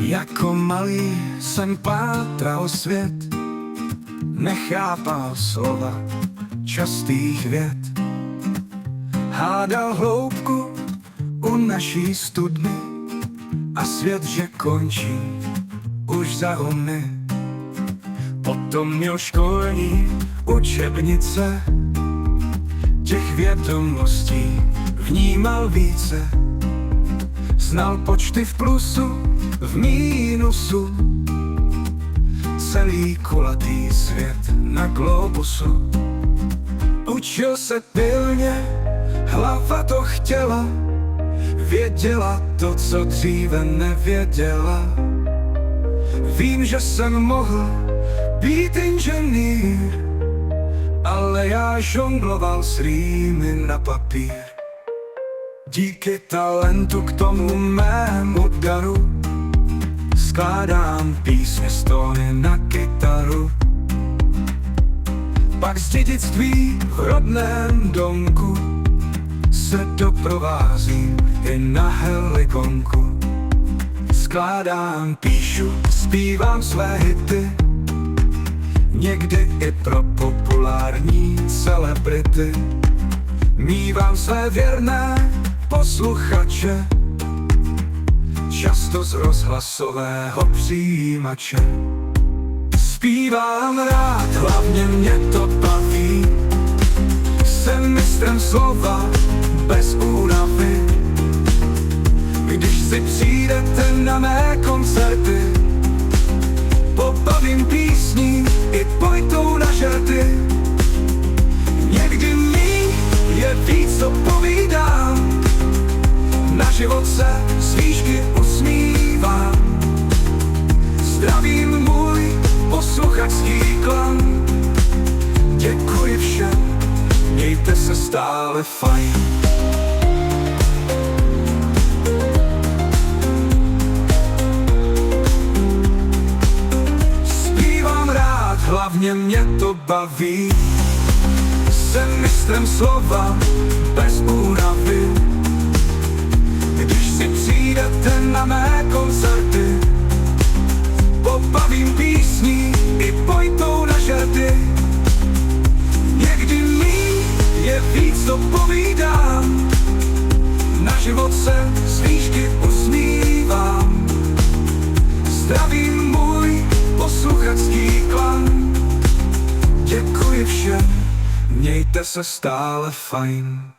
Jako malý jsem pátral svět, nechápal slova častých vět. Hádal hloubku u naší studny a svět, že končí už za homy. Potom měl školní učebnice, těch vědomostí vnímal více. Znal počty v plusu, v mínusu, celý kulatý svět na globusu. Učil se pilně, hlava to chtěla, věděla to, co dříve nevěděla. Vím, že jsem mohl být inženýr, ale já žongloval s rýmy na papír. Díky talentu k tomu mému daru skládám písně z tóny na kytaru. Pak z dědictví v rodném domku se doprovázím i na helikonku. Skládám, píšu, zpívám své hity, někdy i pro populární celebrity. Mívám své věrné posluchače, často z rozhlasového přijímače. Zpívám rád, hlavně mě to baví, jsem mistrem slova bez únavy. Když si přijdete na mé koncerty, pobavím písní i pojtou na žerty. Někdy mi je víc, co povídám, na život se z výšky usmívám. Zdravím můj posluchačský klan, děkuji všem, mějte se stále fajn. Zpívám rád, hlavně mě to baví, jsem mistrem slova bez únavy. Když si přijdete na mé koncerty, pobavím písní i pojtou na žerty. Někdy mi je víc, co povídám, na život se z výšky usmívám. Zdravím můj posluchačský klan, děkuji všem, mějte se stále fajn.